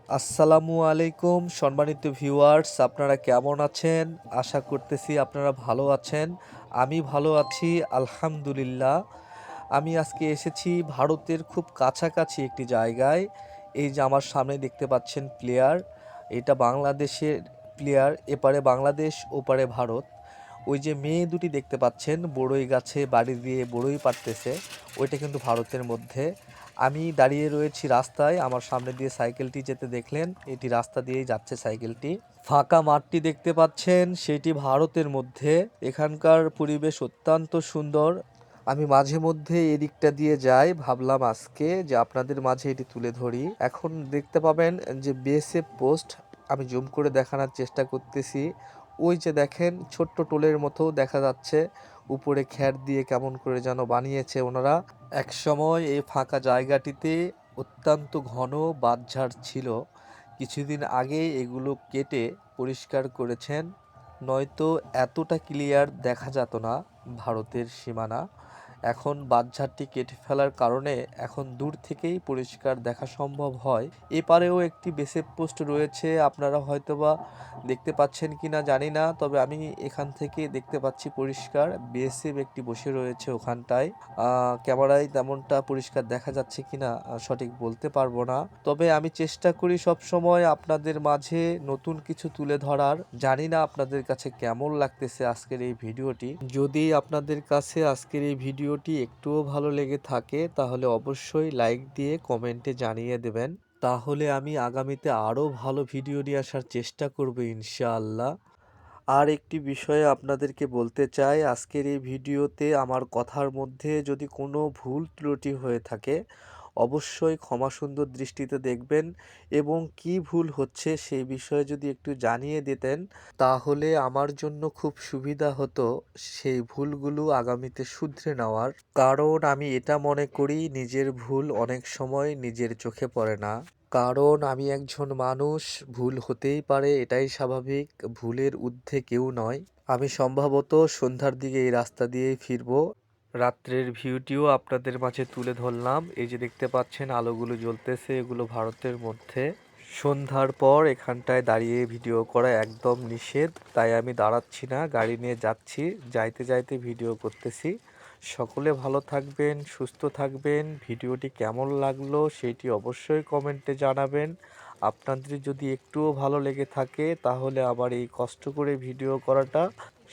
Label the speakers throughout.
Speaker 1: আসসালামু আলাইকুম সম্মানিত ভিউয়ার্স, আপনারা কেমন আছেন? আশা করতেছি আপনারা ভালো আছেন। আমি ভালো আছি আলহামদুলিল্লাহ। আমি আজকে এসেছি ভারতের খুব কাছাকাছি একটি জায়গায়। এই যে আমার সামনে দেখতে পাচ্ছেন প্লেয়ার, এটা বাংলাদেশের প্লেয়ার। এপারে বাংলাদেশ, ওপারে ভারত। ওই যে মেয়ে দুটি দেখতে পাচ্ছেন বড়ই গাছে বাড়ি দিয়ে বড়ই পাড়তেছে, ওইটা কিন্তু ভারতের মধ্যে। আমি দাঁড়িয়ে রয়েছি রাস্তায়, আমার সামনে দিয়ে সাইকেলটি যেতে দেখলেন, এটি রাস্তা দিয়েই যাচ্ছে সাইকেলটি। ফাঁকা মাঠটি দেখতে পাচ্ছেন, সেটি ভারতের মধ্যে। এখানকার পরিবেশ অত্যন্ত সুন্দর। আমি মাঝে মধ্যে এদিকটা দিয়ে যাই, ভাবলাম আজকে যে আপনাদের মাঝে এটি তুলে ধরি। এখন দেখতে পাবেন যে বিএসএফ পোস্ট, আমি জুম করে দেখানোর চেষ্টা করতেছি। ওই যে দেখেন ছোট্ট টোলের মতো দেখা যাচ্ছে, উপরে খ্যার দিয়ে কেমন করে যেন বানিয়েছে ওনারা। এক সময় এই ফাঁকা জায়গাটিতে অত্যন্ত ঘন বাঁশঝাড় ছিল, কিছুদিন আগে এগুলো কেটে পরিষ্কার করেছেন, নয়তো এতটা ক্লিয়ার দেখা যেত না ভারতের সীমানা। এখন বাঁশঝাড়টি কেটে ফেলার কারণে এখন দূর থেকেই পরিষ্কার দেখা সম্ভব হয়। এপারেও একটি বেসেপ পোস্ট রয়েছে, আপনারা হয়তোবা দেখতে পাচ্ছেন কিনা জানি না, তবে আমি এখান থেকে দেখতে পাচ্ছি পরিষ্কার বিএসএফ একটি বসে রয়েছে ওখানটায়। ক্যামেরায় তেমনটা পরিষ্কার দেখা যাচ্ছে কিনা সঠিক বলতে পারবো না, তবে আমি চেষ্টা করি সব সময় আপনাদের মাঝে নতুন কিছু তুলে ধরার। জানি না আপনাদের কাছে কেমন লাগতেছে আজকের এই ভিডিওটি। যদি আপনাদের কাছে আজকের এই ভিডিওটি একটুও ভালো লেগে থাকে তাহলে অবশ্যই লাইক দিয়ে কমেন্টে জানিয়ে দেবেন, তাহলে আমি আগামীতে আরও ভালো ভিডিও নিয়ে আসার চেষ্টা করব ইনশাআল্লাহ। আর একটি বিষয়ে আপনাদেরকে বলতে চাই, আজকের এই ভিডিওতে আমার কথার মধ্যে যদি কোনো ভুল ত্রুটি হয়ে থাকে অবশ্যই ক্ষমা সুন্দর দৃষ্টিতে দেখবেন, এবং কি ভুল হচ্ছে সেই বিষয়ে যদি একটু জানিয়ে দিতেন তাহলে আমার জন্য খুব সুবিধা হতো সেই ভুলগুলো আগামীতে শুধরে নেওয়ার। কারণ আমি এটা মনে করি নিজের ভুল অনেক সময় নিজের চোখে পড়ে না। কারণ আমি একজন মানুষ, ভুল হতেই পারে, এটাই স্বাভাবিক। ভুলের ঊর্ধ্বে কেউ নয়। আমি সম্ভবত সন্ধ্যার দিকে এই রাস্তা দিয়েই ফিরবো। রাত্রের ভিউটিও আপনাদের মাঝে তুলে ধরলাম। এই যে দেখতে পাচ্ছেন আলোগুলো জ্বলতেছে, এগুলো ভারতের মধ্যে। সন্ধ্যার পর এখানটায় দাঁড়িয়ে ভিডিও করা একদম নিষেধ, তাই আমি দাঁড়াচ্ছি না, গাড়ি নিয়ে যাচ্ছি, যাইতে যাইতে ভিডিও করতেছি। সকলে ভালো থাকবেন, সুস্থ থাকবেন। ভিডিওটি কেমন লাগলো সেটি অবশ্যই কমেন্টে জানাবেন। আপনাদের যদি একটুও ভালো লেগে থাকে তাহলে আবার এই কষ্ট করে ভিডিও করাটা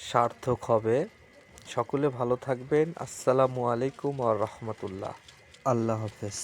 Speaker 1: সার্থক হবে। সকলে ভালো থাকবেন। আসসালামু আলাইকুম ওয়া রাহমাতুল্লাহ। আল্লাহ হাফেজ।